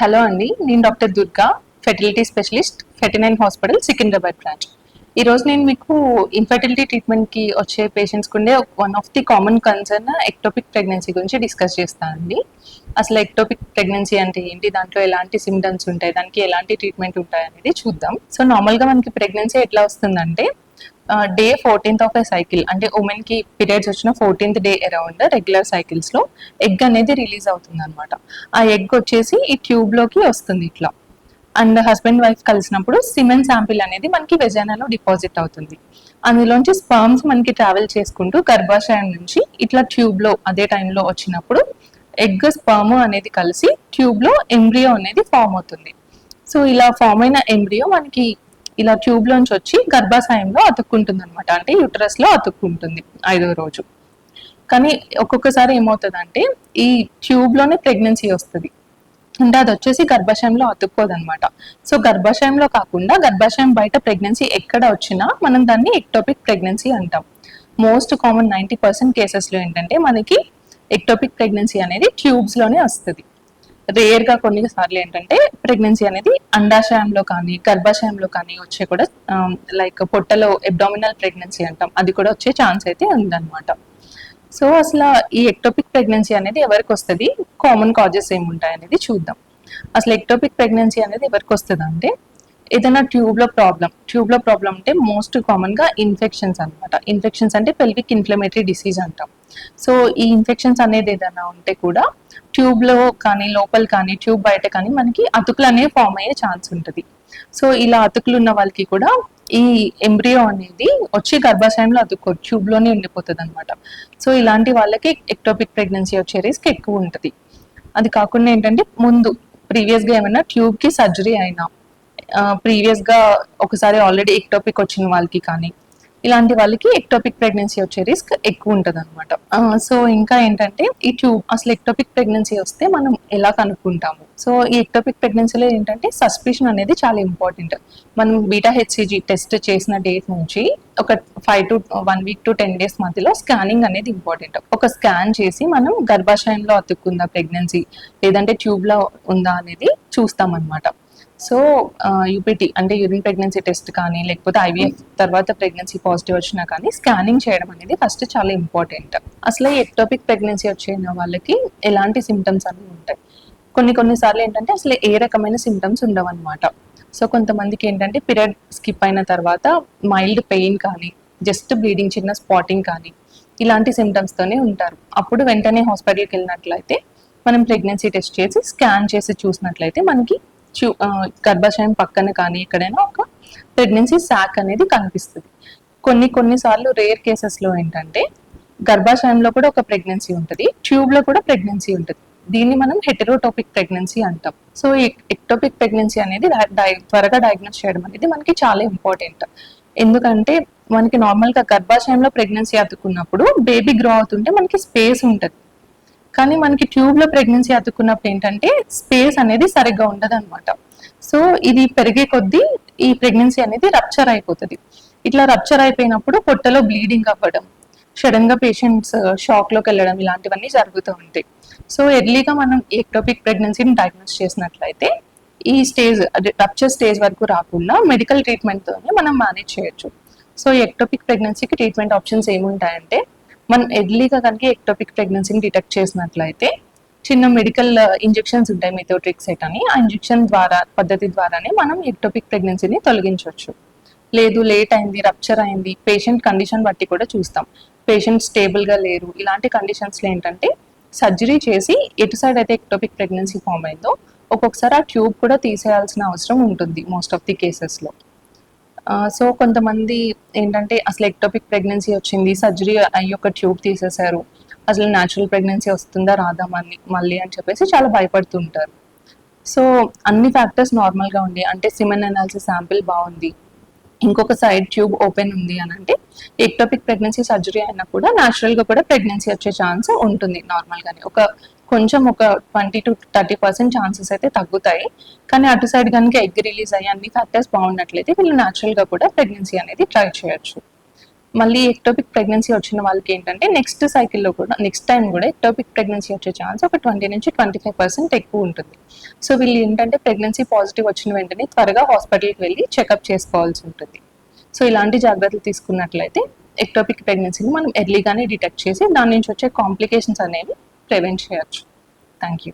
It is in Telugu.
హలో అండి, నేను doctor Durga, fertility specialist, Fertinine hospital, Secunderabad branch. ఈరోజు నేను మీకు ఇన్ఫర్టిలిటీ ట్రీట్మెంట్కి వచ్చే పేషెంట్స్కి ఉండే one of the common concern ectopic pregnancy గురించి డిస్కస్ చేస్తానండి. అసలు ఎక్టోపిక్ ప్రెగ్నెన్సీ అంటే ఏంటి, దాంట్లో ఎలాంటి సిమ్టమ్స్ ఉంటాయి, దానికి ఎలాంటి ట్రీట్మెంట్ ఉంటాయి అనేది చూద్దాం. సో నార్మల్గా మనకి ప్రెగ్నెన్సీ ఎట్లా వస్తుందంటే day 14th of a cycle, అంటే ఉమెన్ కి పీరియడ్స్ వచ్చిన 14th day around regular cycles లో ఎగ్ అనేది రిలీజ్ అవుతుంది అనమాట. ఆ ఎగ్ వచ్చేసి ఈ ట్యూబ్ లోకి వస్తుంది ఇట్లా. అండ్ హస్బెండ్ వైఫ్ కలిసినప్పుడు సిమెన్ శాంపిల్ అనేది మనకి వెజైనాలో డిపాజిట్ అవుతుంది. అందులోంచి స్పర్మ్స్ మనకి ట్రావెల్ చేసుకుంటూ గర్భాశయం నుంచి ఇట్లా ట్యూబ్ లో అదే టైంలో వచ్చినప్పుడు ఎగ్ స్పర్మ్ అనేది కలిసి ట్యూబ్ లో ఎంబ్రియో అనేది ఫామ్ అవుతుంది. సో ఇలా ఫామ్ అయిన ఎంబ్రియో మనకి ఇలా ట్యూబ్ లోంచి వచ్చి గర్భాశయంలో అతుక్కుంటుంది అనమాట, అంటే యూటరస్ లో అతుక్కుంటుంది 5వ రోజు. కానీ ఒక్కొక్కసారి ఏమవుతుందంటే ఈ ట్యూబ్ లోనే ప్రెగ్నెన్సీ వస్తుంది, అంటే అది వచ్చేసి గర్భాశయంలో అతుక్కోదు అనమాట. సో గర్భాశయంలో కాకుండా గర్భాశయం బయట ప్రెగ్నెన్సీ ఎక్కడ వచ్చినా మనం దాన్ని ఎక్టోపిక్ ప్రెగ్నెన్సీ అంటాం. మోస్ట్ కామన్ 90% కేసెస్లో ఏంటంటే మనకి ఎక్టోపిక్ ప్రెగ్నెన్సీ అనేది ట్యూబ్స్ లోనే వస్తుంది. రేర్ గా కొన్నిసార్లు ఏంటంటే ప్రెగ్నెన్సీ అనేది అండాశయంలో కానీ గర్భాశయంలో కానీ వచ్చే కూడా లైక్ పొట్టలో అబ్డామినల్ ప్రెగ్నెన్సీ అంటాం, అది కూడా వచ్చే ఛాన్స్ అయితే ఉందన్నమాట. సో అసలు ఈ ఎక్టోపిక్ ప్రెగ్నెన్సీ అనేది ఎవరికి వస్తుంది, కామన్ కాజెస్ ఏముంటాయి అనేది చూద్దాం. అసలు ఎక్టోపిక్ ప్రెగ్నెన్సీ అనేది ఎవరికి వస్తుంది అంటే ఏదైనా ట్యూబ్ లో ప్రాబ్లం అంటే మోస్ట్ కామన్ గా ఇన్ఫెక్షన్స్ అనమాట. ఇన్ఫెక్షన్స్ అంటే పెల్విక్ ఇన్ఫ్లమేటరీ డిసీజ్ అంటాం. సో ఈ ఇన్ఫెక్షన్స్ అనేది ఏదైనా ఉంటే కూడా ట్యూబ్ లో కానీ లోపల కానీ ట్యూబ్ బయట కానీ మనకి అతుకులు అనేవి ఫామ్ అయ్యే ఛాన్స్ ఉంటుంది. సో ఇలా అతుకులు ఉన్న వాళ్ళకి కూడా ఈ ఎంబ్రియో అనేది వచ్చి గర్భాశయంలో అతుక్కో ట్యూబ్ లోనే ఉండిపోతుంది అనమాట. సో ఇలాంటి వాళ్ళకి ఎక్టోపిక్ ప్రెగ్నెన్సీ వచ్చే రిస్క్ ఎక్కువ ఉంటుంది. అది కాకుండా ఏంటంటే ముందు ప్రీవియస్ గా ఏమైనా ట్యూబ్ కి సర్జరీ అయినా, ప్రీవియస్ గా ఒకసారి ఆల్రెడీ ఎక్టోపిక్ వచ్చిన వాళ్ళకి కానీ ఇలాంటి వాళ్ళకి ఎక్టోపిక్ ప్రెగ్నెన్సీ వచ్చే రిస్క్ ఎక్కువ ఉంటుంది అనమాట. సో ఇంకా ఏంటంటే ఈ ట్యూబ్ అసలు ఎక్టోపిక్ ప్రెగ్నెన్సీ వస్తే మనం ఎలా కనుక్కుంటాము. సో ఈ ఎక్టోపిక్ ప్రెగ్నెన్సీలో ఏంటంటే సస్పిషన్ అనేది చాలా ఇంపార్టెంట్. మనం బీటా హెచ్సిజీ టెస్ట్ చేసిన డేట్ నుంచి ఒక 5 to 1 week to 10 days మధ్యలో స్కానింగ్ అనేది ఇంపార్టెంట్. ఒక స్కాన్ చేసి మనం గర్భాశయంలో అతుక్కుందా ప్రెగ్నెన్సీ లేదంటే ట్యూబ్ లో ఉందా అనేది చూస్తాం అనమాట. సో యూపీటీ అంటే యూరిన్ ప్రెగ్నెన్సీ టెస్ట్ కానీ లేకపోతే ఐవీఎఫ్ తర్వాత ప్రెగ్నెన్సీ పాజిటివ్ వచ్చినా కానీ స్కానింగ్ చేయడం అనేది ఫస్ట్ చాలా ఇంపార్టెంట్. అసలు ఈ ఎక్టోపిక్ ప్రెగ్నెన్సీ వచ్చిన వాళ్ళకి ఎలాంటి సిమ్టమ్స్ అన్ని ఉంటాయి. కొన్నిసార్లు ఏంటంటే అసలు ఏ రకమైన సిమ్టమ్స్ ఉండవు అనమాట. సో కొంతమందికి ఏంటంటే పీరియడ్ స్కిప్ అయిన తర్వాత మైల్డ్ పెయిన్ కానీ జస్ట్ బ్లీడింగ్, చిన్న స్పాటింగ్ కానీ ఇలాంటి సిమ్టమ్స్ తోనే ఉంటారు. అప్పుడు వెంటనే హాస్పిటల్కి వెళ్ళినట్లయితే మనం ప్రెగ్నెన్సీ టెస్ట్ చేసి స్కాన్ చేసి చూసినట్లయితే మనకి గర్భాశయం పక్కన కానీ ఎక్కడైనా ఒక ప్రెగ్నెన్సీ సాక్ అనేది కనిపిస్తుంది. కొన్నిసార్లు రేర్ కేసెస్ లో ఏంటంటే గర్భాశయంలో కూడా ఒక ప్రెగ్నెన్సీ ఉంటుంది, ట్యూబ్ లో కూడా ప్రెగ్నెన్సీ ఉంటుంది. దీన్ని మనం హెటెరోటోపిక్ ప్రెగ్నెన్సీ అంటాం. సో ఎక్టోపిక్ ప్రెగ్నెన్సీ అనేది త్వరగా డయాగ్నోస్ చేయడం అనేది మనకి చాలా ఇంపార్టెంట్. ఎందుకంటే మనకి నార్మల్ గా గర్భాశయంలో ప్రెగ్నెన్సీ అతుకున్నప్పుడు బేబీ గ్రో అవుతుంటే మనకి స్పేస్ ఉంటుంది, కానీ మనకి ట్యూబ్ లో ప్రెగ్నెన్సీ అతుక్కున్నప్పుడు ఏంటంటే స్పేస్ అనేది సరిగ్గా ఉండదు అనమాట. సో ఇది పెరిగే కొద్దీ ఈ ప్రెగ్నెన్సీ అనేది రప్చర్ అయిపోతుంది. ఇట్లా రప్చర్ అయిపోయినప్పుడు పొట్టలో బ్లీడింగ్ అవ్వడం, సడన్ గా పేషెంట్స్ షాక్ లోకి వెళ్ళడం ఇలాంటివన్నీ జరుగుతూ ఉంటాయి. సో ఎర్లీగా మనం ఎక్టోపిక్ ప్రెగ్నెన్సీని డయాగ్నోస్ చేసినట్లయితే ఈ స్టేజ్ రప్చర్ స్టేజ్ వరకు రాకుండా మెడికల్ ట్రీట్మెంట్ తోనే మనం మేనేజ్ చేయొచ్చు. సో ఎక్టోపిక్ ప్రెగ్నెన్సీకి ట్రీట్మెంట్ ఆప్షన్స్ ఏముంటాయంటే మనం ఎర్లీగా కనుక ఎక్టోపిక్ ప్రెగ్నెన్సీని డిటెక్ట్ చేసినట్లయితే చిన్న మెడికల్ ఇంజెక్షన్స్ ఉంటాయి, మెథోట్రిక్సేట్ అని. ఆ ఇంజెక్షన్ పద్ధతి ద్వారానే మనం ఎక్టోపిక్ ప్రెగ్నెన్సీని తొలగించవచ్చు. లేదు లేట్ అయింది, రప్చర్ అయింది, పేషెంట్ కండిషన్ బట్టి కూడా చూస్తాం. పేషెంట్ స్టేబుల్ గా లేరు, ఇలాంటి కండిషన్స్ లో ఏంటంటే సర్జరీ చేసి ఎటు సైడ్ అయితే ఎక్టోపిక్ ప్రెగ్నెన్సీ ఫామ్ అయిందో ఒక్కొక్కసారి ఆ ట్యూబ్ కూడా తీసేయాల్సిన అవసరం ఉంటుంది మోస్ట్ ఆఫ్ ది కేసెస్ లో. సో కొంతమంది ఏంటంటే అసలు ఎక్టోపిక్ ప్రెగ్నెన్సీ వచ్చింది, సర్జరీ అయ్యి ఒక ట్యూబ్ తీసేశారు, అసలు న్యాచురల్ ప్రెగ్నెన్సీ వస్తుందా రాదా మళ్ళీ అని చెప్పేసి చాలా భయపడుతుంటారు. సో అన్ని ఫ్యాక్టర్స్ నార్మల్ గా ఉంది అంటే సిమెన్ అనాలిసిస్ శాంపిల్ బాగుంది, ఇంకొక సైడ్ ట్యూబ్ ఓపెన్ ఉంది అని అంటే ఎక్టోపిక్ ప్రెగ్నెన్సీ సర్జరీ అయినా కూడా న్యాచురల్ గా కూడా ప్రెగ్నెన్సీ వచ్చే ఛాన్స్ ఉంటుంది నార్మల్ గానే. ఒక 20 to 30% ఛాన్సెస్ అయితే తగ్గుతాయి. కానీ అటు సైడ్ కనుక ఎగ్ రిలీజ్ అయ్యి అన్ని ఫ్యాక్టర్స్ బాగున్నట్లయితే వీళ్ళు న్యాచురల్ గా కూడా ప్రెగ్నెన్సీ అనేది ట్రై చేయొచ్చు. మళ్ళీ ఎక్టోపిక్ ప్రెగ్నెన్సీ వచ్చిన వాళ్ళకి ఏంటంటే నెక్స్ట్ సైకిల్లో కూడా నెక్స్ట్ టైం కూడా ఎక్టోపిక్ ప్రెగ్నెన్సీ వచ్చే ఛాన్స్ ఒక 20 నుంచి 25% ఎక్కువ ఉంటుంది. సో వీళ్ళు ఏంటంటే ప్రెగ్నెన్సీ పాజిటివ్ వచ్చిన వెంటనే త్వరగా హాస్పిటల్కి వెళ్ళి చెకప్ చేసుకోవాల్సి ఉంటుంది. సో ఇలాంటి జాగ్రత్తలు తీసుకున్నట్లయితే ఎక్టోపిక్ ప్రెగ్నెన్సీని మనం ఎర్లీగానే డిటెక్ట్ చేసి దాని నుంచి వచ్చే కాంప్లికేషన్స్ అనేవి ప్రివెంట్ చేయొచ్చు. Thank you.